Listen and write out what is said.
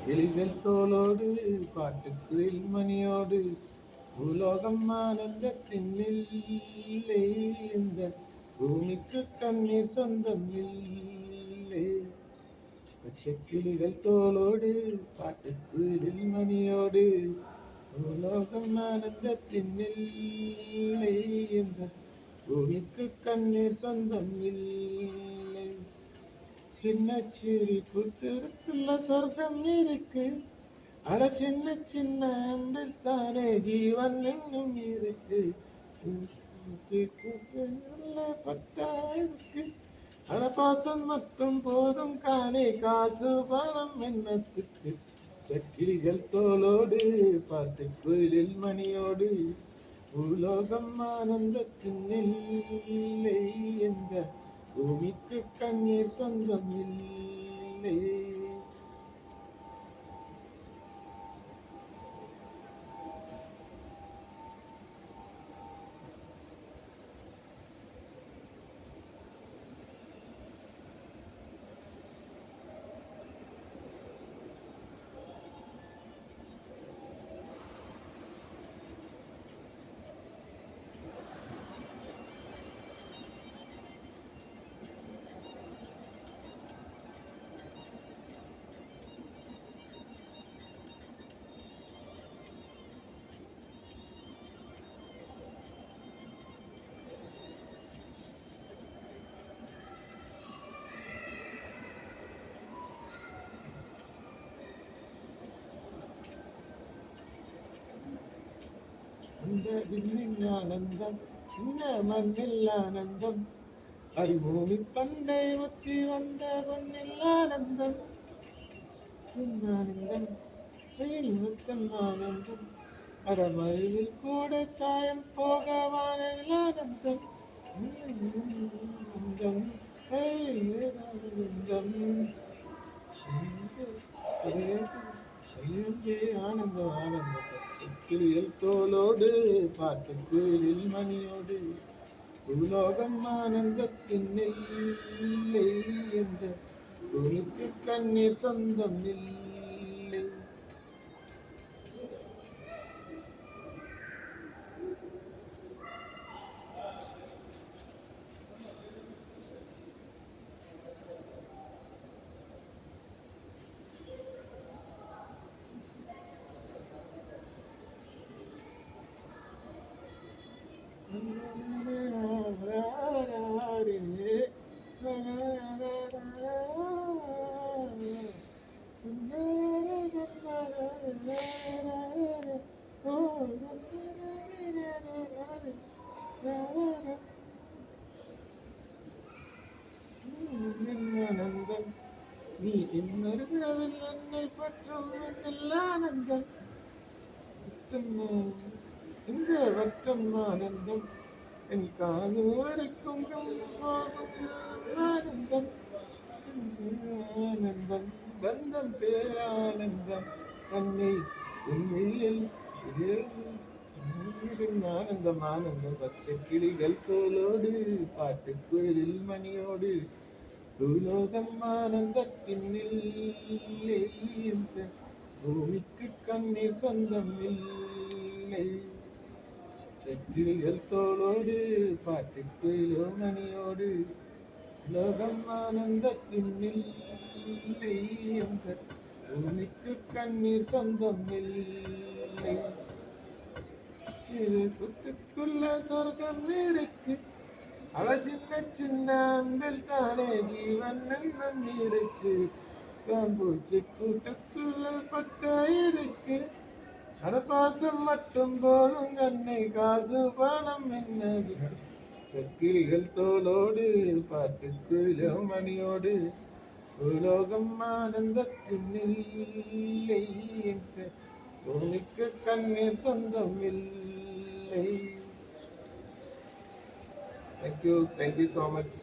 கிளிகள் தோளோடு பாட்டுக்குயில் மணியோடு பூலோகம் ஆனந்தத்தின் இல்லை. இந்த பூமிக்கு கண்ணீர் சொந்தம் இல்லை. பச்சை கிளிகள் தோளோடு பாட்டுக்குயில் மணியோடு பூலோகம் ஆனந்தத்தின் இல்லை. இந்த பூமிக்கு கண்ணீர் சொந்தம் இல்லை. சின்ன சிரிப்பு திருக்குள்ள சொர்க்கம் இருக்கு. அட சின்ன சின்ன அன்பில் தானே ஜீவன் இன்னும் இருக்கு. பட்டா இருக்கு. அட பாசம் மட்டும் போதும் காணே, காசு பணம் என்னத்துக்கு. சக்கிலிகள் தோளோடு பாட்டு குயிலில் மணியோடு பூலோகம் ஆனந்தத்தின் இல்லை. எந்த பூமிக்கு கண்ணீர் சொந்தம் இல்லை. இந்த விண்ணின் ஆனந்தம், இந்த மண்ணில் ஆனந்தம், அடிபூமி பண்டை ஒத்தி வந்த பொன்னில் ஆனந்தம். ஆனந்தம் முத்தம் ஆனந்தம், அடமழையில் கூட சாயம் போக வானில் ஆனந்தம். ஆனந்தம் ஆனந்தம் ஆனந்தம் ஆனந்தம். கிளியல் தோளோடு பாட்டு குயிலில் மணியோடு பூலோகம் ஆனந்தத்தின் இல்லை. என்ற பூமிக்கு கண்ணீர் சொந்தம் இல்லை. ஆனந்தம் நீ இன்னொரு விழாவில் என்னை பற்றும் ஆனந்தம். இந்த வட்டம் ஆனந்தம் என் காது வரைக்கும் போகும் ஆனந்தம். ஆனந்தம் பந்தம் பேரானந்தம் கண்ணை உண்மையில் ஆனந்தம் ஆனந்தம். பச்சை கிளிகள் தோளோடு பாட்டு குயிலில் மணியோடு பூலோகம் ஆனந்தத்தின் இல்லை. பூமிக்கு கண்ணீர் சொந்தம் இல்லை. செக்கிலிகள் தோளோடு பாட்டு குயிலோ மணியோடு லோகம் ஆனந்தத்தின் இல்லை. அந்த பூமிக்கு கண்ணீர் சொந்தம் இல்லை. சிறு குட்டுக்குள்ள சொர்க்கம் இருக்கு. அழ சின்ன சின்ன அன்பில் தானே ஜீவன் என்னும் இருக்கு. காம்பூச்சி கூட்டுக்குள்ள பட்டா இருக்கு. அடப்பாசம் மட்டும் போதும் கண்ணை, காசு பணம் என்னது. சக்கிலிகள் தோளோடு பாட்டு குயிலோ மணியோடு பூலோகம் ஆனந்தத்தின் இல்லை. பூமிக்கு கண்ணீர் சொந்தம் இல்லை. Thank you so much.